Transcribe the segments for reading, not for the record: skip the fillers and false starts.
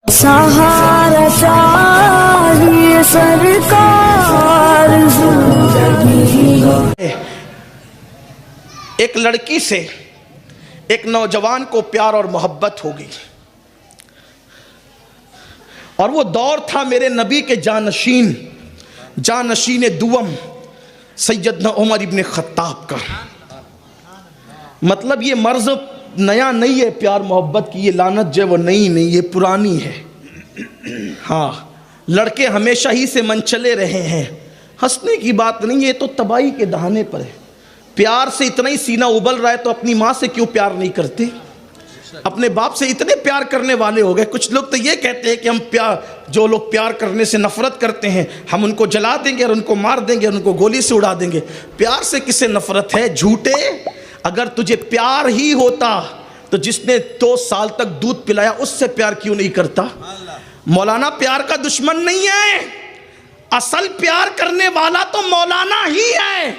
سہارا چاہیے سرکار زندگی۔ ایک لڑکی سے ایک نوجوان کو پیار اور محبت ہو گئی، اور وہ دور تھا میرے نبی کے جانشین دوم سیدنا عمر ابن خطاب کا۔ مطلب یہ مرض نیا نہیں ہے پیار محبت کی، یہ لعنت جو ہے وہ نئی نہیں، یہ پرانی ہے۔ ہاں، لڑکے ہمیشہ ہی سے منچلے رہے ہیں، ہنسنے کی بات نہیں، یہ تو تباہی کے دہانے پر ہے۔ پیار سے اتنا ہی سینہ ابل رہا ہے تو اپنی ماں سے کیوں پیار نہیں کرتے؟ اپنے باپ سے اتنے پیار کرنے والے ہو گئے۔ کچھ لوگ تو یہ کہتے ہیں کہ ہم جو لوگ پیار کرنے سے نفرت کرتے ہیں ہم ان کو جلا دیں گے اور ان کو مار دیں گے اور ان کو گولی سے اڑا دیں گے۔ پیار سے کسے نفرت ہے؟ جھوٹے! اگر تجھے پیار ہی ہوتا تو جس نے 2 سال تک دودھ پلایا اس سے پیار کیوں نہیں کرتا؟ مولانا پیار کا دشمن نہیں ہے، اصل پیار کرنے والا تو مولانا ہی ہے،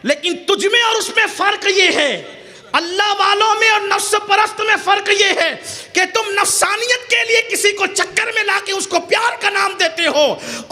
لیکن تجھ میں اور اس میں فرق یہ ہے، اللہ والوں میں اور نفس پرست میں فرق یہ ہے کہ تم نفسانیت کے لیے کسی کو چکر میں لا کے اس کو پیار کا نام دیتے ہو،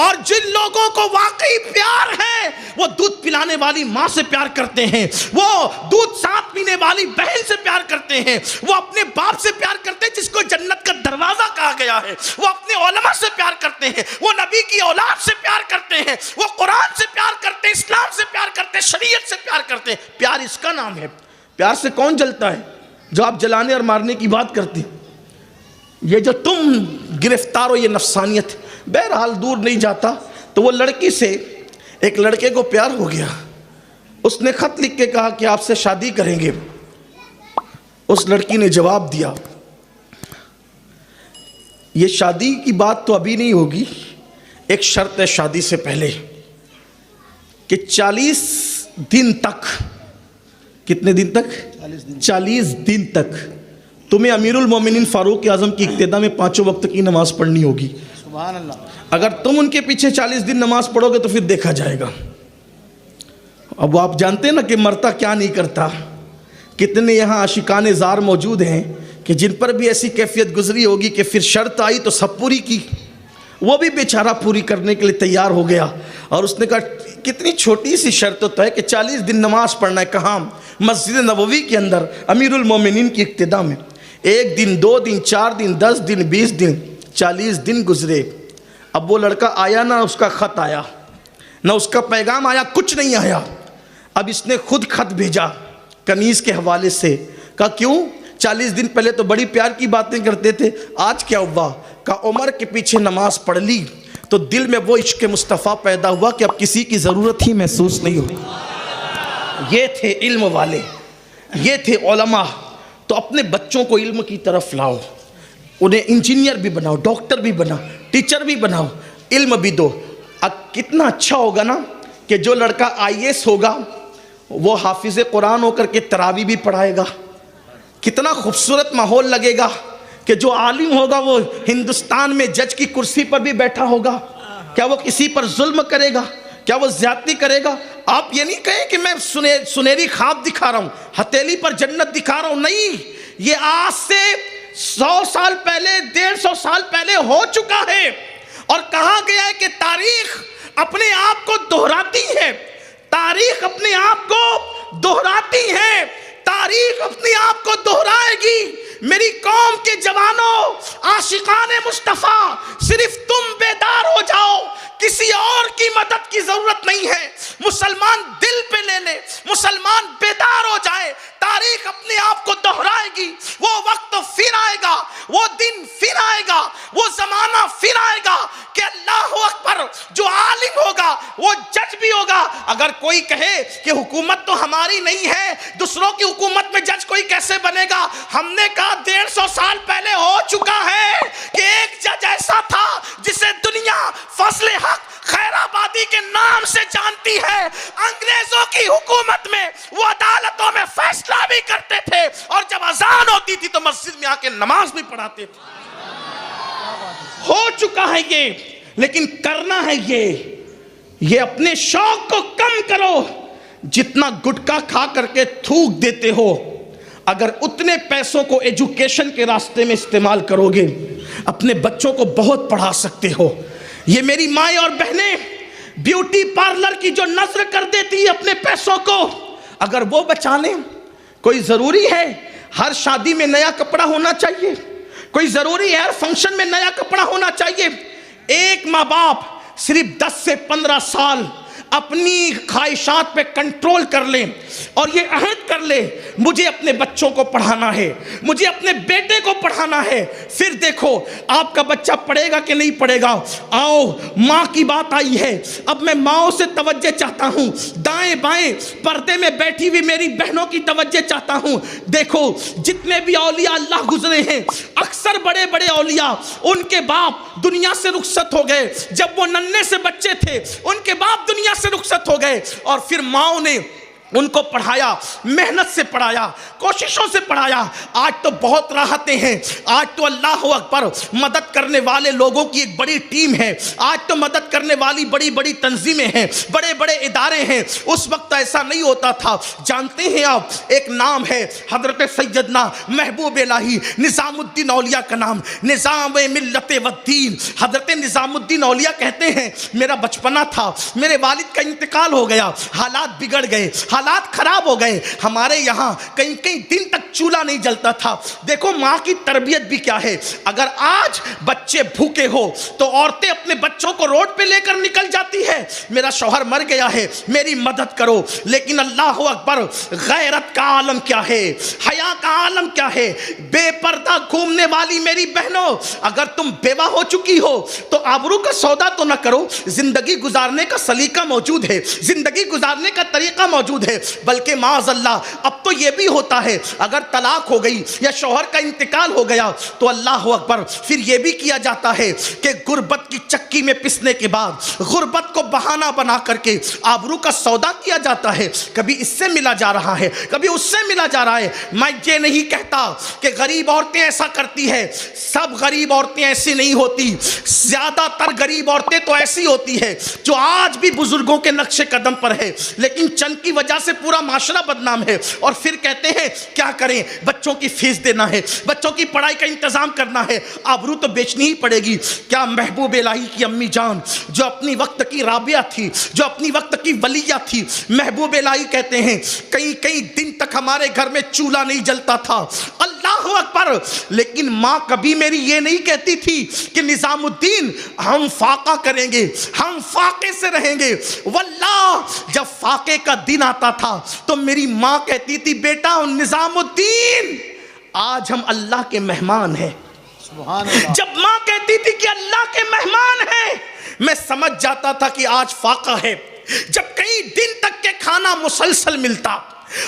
اور جن لوگوں کو واقعی پیار ہے وہ دودھ پلانے والی ماں سے پیار کرتے ہیں، وہ دودھ ساتھ پینے والی بہن سے پیار کرتے ہیں، وہ اپنے باپ سے پیار کرتے ہیں جس کو جنت کا دروازہ کہا گیا ہے، وہ اپنے علماء سے پیار کرتے ہیں، وہ نبی کی اولاد سے پیار کرتے ہیں، وہ قرآن سے پیار کرتے ہیں، اسلام سے پیار کرتے ہیں، شریعت سے پیار کرتے ہیں۔ پیار اس کا نام ہے۔ پیار سے کون جلتا ہے؟ جو آپ جلانے اور مارنے کی بات کرتے ہیں۔ یہ جو تم گرفتار ہو یہ نفسانیت۔ بہرحال دور نہیں جاتا تو وہ لڑکی سے ایک لڑکے کو پیار ہو گیا، اس نے خط لکھ کے کہا کہ آپ سے شادی کریں گے۔ اس لڑکی نے جواب دیا یہ شادی کی بات تو ابھی نہیں ہوگی، ایک شرط ہے شادی سے پہلے کہ 40 دن تک، کتنے دن تک؟ 40 دن تک تمہیں امیر المومنین فاروق اعظم کی اقتداء میں 5 وقت کی نماز پڑھنی ہوگی۔ سبحان اللہ۔ اگر تم ان کے پیچھے 40 دن نماز پڑھو گے تو پھر دیکھا جائے گا۔ اب آپ جانتے ہیں نا کہ مرتا کیا نہیں کرتا۔ کتنے یہاں عاشقان زار موجود ہیں کہ جن پر بھی ایسی کیفیت گزری ہوگی کہ پھر شرط آئی تو سب پوری کی، وہ بھی بیچارہ پوری کرنے کے لیے تیار ہو گیا، اور اس نے کہا کتنی چھوٹی سی شرط ہوتا ہے کہ 40 دن نماز پڑھنا ہے۔ کہاں؟ مسجد نبوی کے اندر امیر المومنین کی اقتداء میں۔ 1 دن 2 دن 4 دن 10 دن 20 دن 40 دن گزرے، اب وہ لڑکا آیا نہ اس کا خط آیا نہ اس کا پیغام آیا، کچھ نہیں آیا۔ اب اس نے خود خط بھیجا کنیز کے حوالے سے، کہا کیوں 40 دن پہلے تو بڑی پیار کی باتیں کرتے تھے، آج کیا ہوا؟ کہا عمر کے پیچھے نماز پڑھ لی تو دل میں وہ عشق مصطفیٰ پیدا ہوا کہ اب کسی کی ضرورت ہی محسوس نہیں ہوتی۔ یہ تھے علم والے، یہ تھے علماء۔ تو اپنے بچوں کو علم کی طرف لاؤ، انہیں انجینئر بھی بناؤ، ڈاکٹر بھی بناؤ، ٹیچر بھی بناؤ، علم بھی دو۔ اب کتنا اچھا ہوگا نا کہ جو لڑکا IAS ہوگا وہ حافظ قرآن ہو کر کے تراویح بھی پڑھائے گا۔ کتنا خوبصورت ماحول لگے گا کہ جو عالم ہوگا وہ ہندوستان میں جج کی کرسی پر بھی بیٹھا ہوگا۔ کیا وہ کسی پر ظلم کرے گا؟ کیا وہ زیادتی کرے گا؟ آپ یہ نہیں کہیں کہ میں سنہری خواب دکھا رہا ہوں، ہتھیلی پر جنت دکھا رہا ہوں، نہیں، یہ آج سے 100 سال پہلے 150 سال پہلے ہو چکا ہے، اور کہا گیا ہے کہ تاریخ اپنے آپ کو دہراتی ہے، تاریخ اپنے آپ کو دہراتی ہے، تاریخ اپنے آپ کو دہرائے گی۔ میری قوم کے جوانوں، عاشقان مصطفیٰ، صرف تم بیدار ہو جاؤ، کسی اور کی مدد کی ضرورت نہیں ہے۔ مسلمان دل پہ لے لے، مسلمان بیدار ہو جائے، تاریخ اپنے آپ کو دہرائے گی۔ وہ وقت پھر آئے گا، وہ دن پھر آئے گا، وہ زمانہ پھر آئے گا کہ اللہ اکبر، جو عالم ہوگا وہ جج بھی ہوگا۔ اگر کوئی کہے کہ حکومت تو ہماری نہیں ہے، دوسروں کی حکومت میں جج کوئی کیسے بنے گا؟ ہم نے کہا 150 سال پہلے ہو چکا ہے کہ ایک جج ایسا تھا جسے دنیا فضل حق خیر آبادی کے نام سے جانتی ہے۔ انگریزوں کی حکومت میں وہ عدالتوں میں فیصلہ بھی کرتے تھے، اور جب اذان ہوتی تھی تو مسجد میں آ کے نماز بھی پڑھاتے تھے۔ ہو چکا ہے یہ، لیکن کرنا ہے یہ اپنے شوق کو کم کرو۔ جتنا گٹکا کھا کر کے تھوک دیتے ہو، اگر اتنے پیسوں کو ایجوکیشن کے راستے میں استعمال کرو گے، اپنے بچوں کو بہت پڑھا سکتے ہو. یہ میری مائیں اور بہنیں بیوٹی پارلر کی جو نظر کر دیتی ہے اپنے پیسوں کو، اگر وہ بچا لیں. کوئی ضروری ہے ہر شادی میں نیا کپڑا ہونا چاہیے؟ کوئی ضروری ہے ہر فنکشن میں نیا کپڑا ہونا چاہیے؟ ایک ماں باپ صرف 10 سے 15 سال اپنی خواہشات پہ کنٹرول کر لیں اور یہ عہد کر لے مجھے اپنے بچوں کو پڑھانا ہے، مجھے اپنے بیٹے کو پڑھانا ہے. پھر دیکھو آپ کا بچہ پڑھے گا کہ نہیں پڑھے گا. آؤ ماں کی بات آئی ہے، اب میں ماؤں سے توجہ چاہتا ہوں، دائیں بائیں پردے میں بیٹھی ہوئی میری بہنوں کی توجہ چاہتا ہوں. دیکھو جتنے بھی اولیاء اللہ گزرے ہیں، اکثر بڑے بڑے اولیاء ان کے باپ دنیا سے رخصت ہو گئے. جب وہ ننھے سے بچے تھے ان کے باپ دنیا سے رخصت ہو گئے اور پھر ماؤں نے ان کو پڑھایا، محنت سے پڑھایا، کوششوں سے پڑھایا. آج تو بہت راحتیں ہیں، آج تو اللہ اکبر مدد کرنے والے لوگوں کی ایک بڑی ٹیم ہے، آج تو مدد کرنے والی بڑی بڑی تنظیمیں ہیں، بڑے بڑے ادارے ہیں. اس وقت ایسا نہیں ہوتا تھا. جانتے ہیں آپ ایک نام ہے حضرت سیدنا محبوب الہی نظام الدین اولیاء کا نام، نظام ملت والدین. حضرت نظام الدین اولیاء کہتے ہیں میرا بچپنا تھا، میرے والد کا انتقال ہو گیا، حالات بگڑ گئے، حالات خراب ہو گئے. ہمارے یہاں کئی دن تک چولہا نہیں جلتا تھا. دیکھو ماں کی تربیت بھی کیا ہے. اگر آج بچے بھوکے ہو تو عورتیں اپنے بچوں کو روڈ پہ لے کر نکل جاتی ہے، میرا شوہر مر گیا ہے میری مدد کرو. لیکن اللہ اکبر غیرت کا عالم کیا ہے، حیا کا عالم کیا ہے. بے پردہ گھومنے والی میری بہنوں، اگر تم بیوہ ہو چکی ہو تو آبرو کا سودا تو نہ کرو. زندگی گزارنے کا سلیقہ موجود ہے، زندگی گزارنے کا طریقہ موجود ہے. بلکہ معاذ اللہ اب تو یہ بھی ہوتا ہے اگر طلاق ہو گئی یا شوہر کا انتقال ہو گیا تو اللہ اکبر پھر یہ بھی کیا جاتا ہے کہ غربت کی چکی میں پسنے کے بعد غربت کو بہانہ بنا کر کے آبرو کا سودا کیا جاتا ہے. کبھی اس سے ملا جا رہا ہے، کبھی اس سے ملا جا رہا ہے. میں یہ نہیں کہتا کہ غریب عورتیں ایسا کرتی ہے، سب غریب عورتیں ایسی نہیں ہوتی. زیادہ تر غریب عورتیں تو ایسی ہوتی ہے جو آج بھی بزرگوں کے نقش قدم پر ہے، لیکن چند کی وجہ سے پورا معاشرہ بدنام ہے. اور پھر کہتے ہیں کیا کریں، بچوں کی فیس دینا ہے، بچوں کی پڑھائی کا انتظام کرنا ہے، آبرو تو بیچنی ہی پڑے گی. کیا محبوب الہی کی امی جان جو اپنی وقت کی رابعہ تھی، جو اپنی وقت کی ولیہ تھی، محبوب الہی کہتے ہیں کئی دن تک ہمارے گھر میں چولہا نہیں جلتا تھا. اللہ اکبر. لیکن ماں کبھی میری یہ نہیں کہتی تھی کہ نظام الدین ہم فاقہ کریں گے، ہم فاقے سے رہیں گے. واللہ جب فاقے کا دن آتا تھا تو میری ماں کہتی تھی بیٹا نظام الدین آج ہم اللہ کے مہمان ہیں. جب ماں کہتی تھی کہ اللہ کے مہمان ہیں میں سمجھ جاتا تھا کہ آج فاقہ ہے. جب کئی دن تک کے کھانا مسلسل ملتا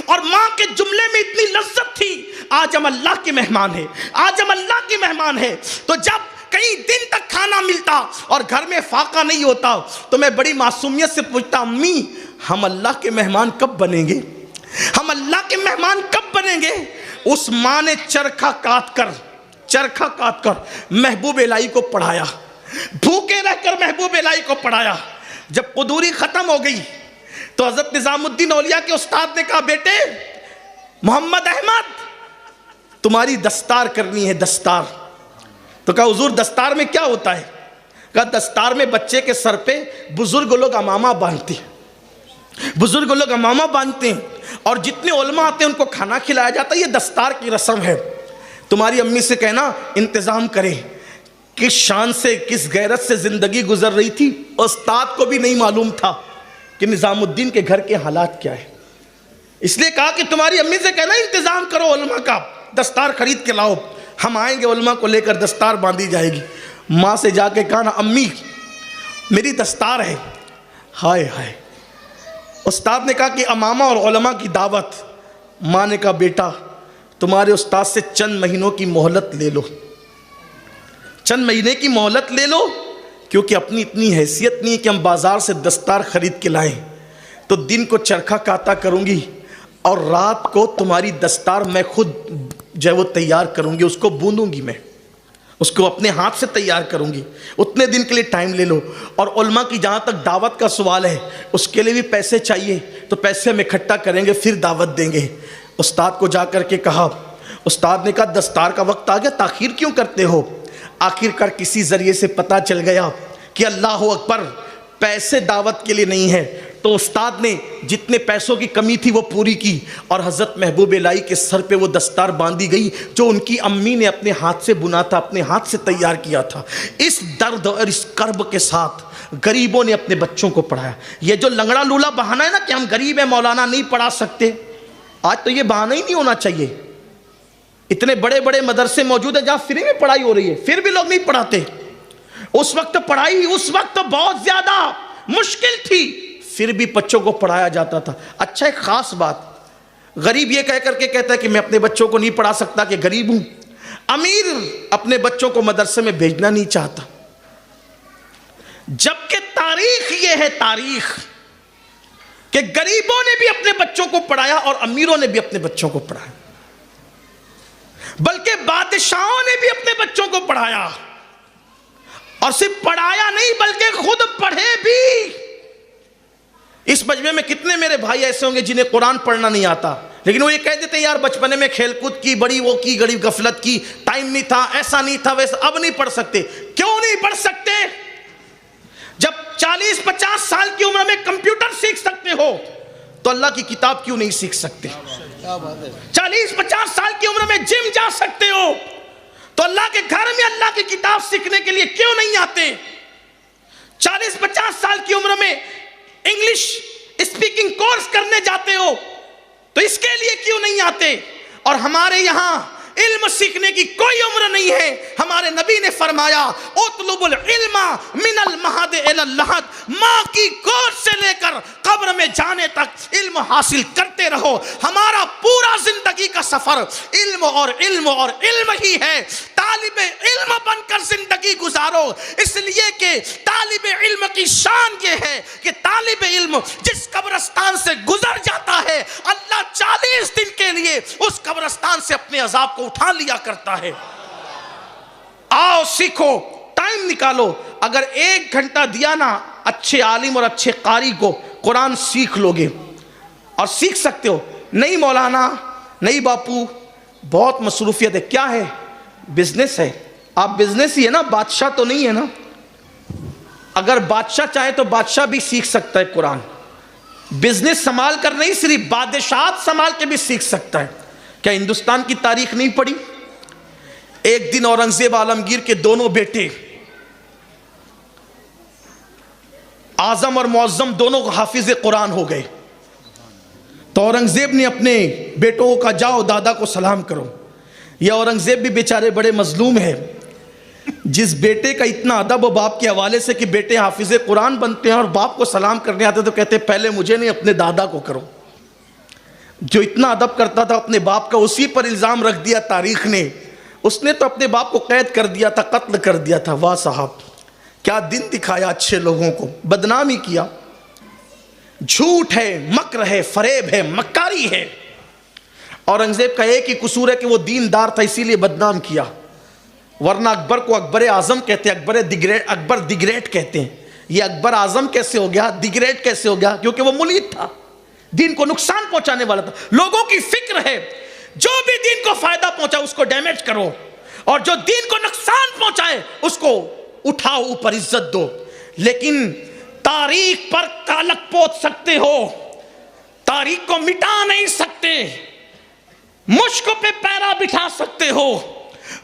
اور ماں کے جملے میں اتنی لذت تھی آج ہم اللہ کے مہمان ہیں، آج ہم اللہ کے مہمان ہیں. تو جب کئی دن تک کھانا ملتا اور گھر میں فاقہ نہیں ہوتا تو میں بڑی معصومیت سے پوچھتا امی ہم اللہ کے مہمان کب بنیں گے، ہم اللہ کے مہمان کب بنیں گے. اس ماں نے چرخہ کاٹ کر محبوب الہی کو پڑھایا، بھوکے رہ کر محبوب الہی کو پڑھایا. جب قدوری ختم ہو گئی تو حضرت نظام الدین اولیاء کے استاد نے کہا بیٹے محمد احمد تمہاری دستار کرنی ہے. دستار تو کہا حضور دستار میں کیا ہوتا ہے؟ کہا دستار میں بچے کے سر پہ بزرگ لوگ امامہ باندھتے ہیں، بزرگ لوگ امامہ باندھتے ہیں اور جتنے علماء آتے ہیں ان کو کھانا کھلایا جاتا ہے. یہ دستار کی رسم ہے. تمہاری امی سے کہنا انتظام کرے. کس شان سے کس غیرت سے زندگی گزر رہی تھی استاد کو بھی نہیں معلوم تھا کہ نظام الدین کے گھر کے حالات کیا ہے. اس لیے کہا کہ تمہاری امی سے کہنا انتظام کرو علماء کا، دستار خرید کے لاؤ، ہم آئیں گے علماء کو لے کر دستار باندھی جائے گی. ماں سے جا کے کہا نا امی میری دستار ہے. ہائے ہائے. استاد نے کہا کہ امامہ اور علماء کی دعوت. ماں نے کہا بیٹا تمہارے استاد سے چند مہینوں کی مہلت لے لو، چند مہینے کی مہلت لے لو، کیونکہ اپنی اتنی حیثیت نہیں ہے کہ ہم بازار سے دستار خرید کے لائیں. تو دن کو چرخہ کاتا کروں گی اور رات کو تمہاری دستار میں خود جو ہے وہ تیار کروں گی، اس کو بوندوں گی، میں اس کو اپنے ہاتھ سے تیار کروں گی. اتنے دن کے لیے ٹائم لے لو. اور علماء کی جہاں تک دعوت کا سوال ہے اس کے لیے بھی پیسے چاہیے تو پیسے ہم اکٹھا کریں گے پھر دعوت دیں گے. استاد کو جا کر کے کہا. استاد نے کہا دستار کا وقت آ گیا، تاخیر کیوں کرتے ہو؟ آخرکار کسی ذریعے سے پتہ چل گیا کہ اللہ اکبر پیسے دعوت کے لیے نہیں ہے، تو استاد نے جتنے پیسوں کی کمی تھی وہ پوری کی، اور حضرت محبوب الہی کے سر پہ وہ دستار باندھی گئی جو ان کی امی نے اپنے ہاتھ سے بنا تھا، اپنے ہاتھ سے تیار کیا تھا۔ اس درد اور اس کرب کے ساتھ غریبوں نے اپنے بچوں کو پڑھایا۔ یہ جو لنگڑا لولا بہانہ ہے نا کہ ہم غریب ہیں مولانا نہیں پڑھا سکتے، آج تو یہ بہانہ ہی نہیں ہونا چاہیے۔ اتنے بڑے بڑے مدرسے موجود ہیں جہاں فری میں پڑھائی ہو رہی ہے، پھر بھی لوگ نہیں پڑھاتے۔ اس وقت پڑھائی اس وقت بہت زیادہ مشکل تھی، پھر بھی بچوں کو پڑھایا جاتا تھا۔ اچھا ایک خاص بات، غریب یہ کہہ کر کے کہتا ہے کہ میں اپنے بچوں کو نہیں پڑھا سکتا کہ غریب ہوں، امیر اپنے بچوں کو مدرسے میں بھیجنا نہیں چاہتا، جبکہ تاریخ یہ ہے، تاریخ کہ غریبوں نے بھی اپنے بچوں کو پڑھایا اور امیروں نے بھی اپنے بچوں کو پڑھایا، بلکہ بادشاہوں نے بھی اپنے بچوں کو پڑھایا، اور صرف پڑھایا نہیں بلکہ خود پڑھے بھی۔ اس مجمع میں کتنے میرے بھائی ایسے ہوں گے جنہیں قرآن پڑھنا نہیں آتا، لیکن وہ یہ کہہ دیتے ہیں یار بچپنے میں کھیل کود کی، بڑی وہ کی، غریب غفلت کی، ٹائم نہیں تھا، ایسا نہیں تھا، ویسا۔ اب نہیں پڑھ سکتے۔ کیوں نہیں پڑھ سکتے؟ جب 40-50 سال کی عمر میں کمپیوٹر سیکھ سکتے ہو تو اللہ کی کتاب کیوں نہیں سیکھ سکتے؟ 40-50 سال کی عمر میں جم جا سکتے ہو تو اللہ کے گھر میں اللہ کی کتاب سیکھنے کے لیے کیوں نہیں آتے؟ 40-50 سال کی عمر میں انگلش اسپیکنگ کورس کرنے جاتے ہو تو اس کے لیے کیوں نہیں آتے؟ اور ہمارے یہاں علم سیکھنے کی کوئی عمر نہیں ہے۔ ہمارے نبی نے فرمایا اطلب العلم من المہد الی اللحد، ماں کی گود سے لے کر قبر میں جانے تک علم حاصل کرتے رہو۔ ہمارا پورا زندگی کا سفر علم اور علم اور علم ہی ہے۔ طالب علم بن کر زندگی گزارو، اس لیے کہ طالب علم کی شان یہ ہے کہ طالب علم جس قبرستان سے گزر جاتا ہے اللہ 40 دن کے لیے اس قبرستان سے اپنے عذاب کو اٹھا لیا کرتا ہے۔ آؤ سیکھو، ٹائم نکالو۔ اگر 1 گھنٹہ دیا نا اچھے عالم اور اچھے قاری کو، قرآن سیکھ لوگے اور سیکھ سکتے ہو۔ نہیں مولانا، نہیں باپو، بہت مصروفیت ہے۔ کیا ہے؟ بزنس ہے۔ آپ بزنس ہی ہے نا، بادشاہ تو نہیں ہے نا۔ اگر بادشاہ چاہے تو بادشاہ بھی سیکھ سکتا ہے قرآن۔ بزنس سنبھال کر نہیں، صرف بادشاہت سنبھال کے بھی سیکھ سکتا ہے۔ کیا ہندوستان کی تاریخ نہیں پڑھی؟ ایک دن اورنگزیب عالمگیر کے دونوں بیٹے اعظم اور معظم دونوں حافظ قرآن ہو گئے، تو اورنگزیب نے اپنے بیٹوں کا جاؤ دادا کو سلام کرو۔ یہ اورنگزیب بھی بیچارے بڑے مظلوم ہیں، جس بیٹے کا اتنا ادب و باپ کے حوالے سے کہ بیٹے حافظ قرآن بنتے ہیں اور باپ کو سلام کرنے آتے تو کہتے پہلے مجھے نہیں اپنے دادا کو کرو۔ جو اتنا ادب کرتا تھا اپنے باپ کا، اسی پر الزام رکھ دیا تاریخ نے۔ اس نے تو اپنے باپ کو قید کر دیا تھا، قتل کر دیا تھا۔ واہ صاحب، کیا دن دکھایا اچھے لوگوں کو، بدنام ہی کیا۔ جھوٹ ہے، مکر ہے، فریب ہے، مکاری ہے۔ اورنگزیب کا ایک ہی قصور ہے کہ وہ دیندار تھا، اسی لیے بدنام کیا، ورنہ اکبر کو اکبر اعظم کہتے ہیں، اکبر دی گریٹ کہتے ہیں۔ یہ اکبر اعظم کیسے ہو گیا، دی گریٹ کیسے ہو گیا؟ کیونکہ وہ ملحد تھا، دین کو نقصان پہنچانے والا تھا۔ لوگوں کی فکر ہے جو بھی دین کو فائدہ پہنچائے اس کو ڈیمیج کرو، اور جو دین کو نقصان پہنچائے اس کو اٹھاؤ، اوپر عزت دو۔ لیکن تاریخ پر کالک پوت سکتے ہو، تاریخ کو مٹا نہیں سکتے۔ مشک پہ پیرا بٹھا سکتے ہو،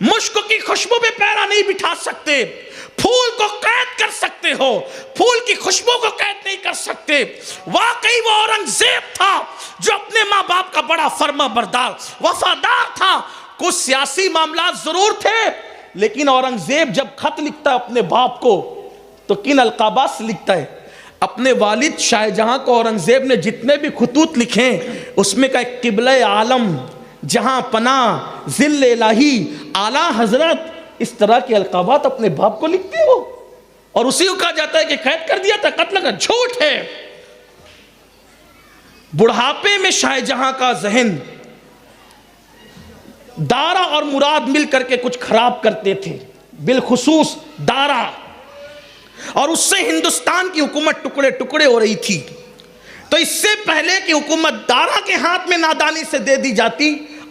مشک کی خوشبو پہ پیرا نہیں بٹھا سکتے۔ پھول کو قید کر سکتے ہو، پھول کی خوشبو کو قید نہیں کر سکتے۔ واقعی وہ اورنگزیب تھا جو اپنے ماں باپ کا بڑا فرما بردار وفادار تھا۔ کچھ سیاسی معاملات ضرور تھے، لیکن اورنگزیب جب خط لکھتا ہے اپنے باپ کو تو کن القابات سے لکھتا ہے؟ اپنے والد شاہ جہاں کو اورنگزیب نے جتنے بھی خطوط لکھے اس میں کا ایک قبلہ عالم، جہاں پناہ، ذل الہی، اعلیٰ حضرت، اس طرح کے القابات اپنے باپ کو لکھتے ہو، اور اسی کو کہا جاتا ہے کہ قید کر دیا تھا، قتل کا۔ جھوٹ ہے۔ بڑھاپے میں شاہ جہاں کا ذہن دارا اور مراد مل کر کے کچھ خراب کرتے تھے، بالخصوص دارا، اور اس سے ہندوستان کی حکومت ٹکڑے ٹکڑے ہو رہی تھی۔ تو اس سے پہلے کہ حکومت دارا کے ہاتھ میں نادانی سے دے دی جاتی،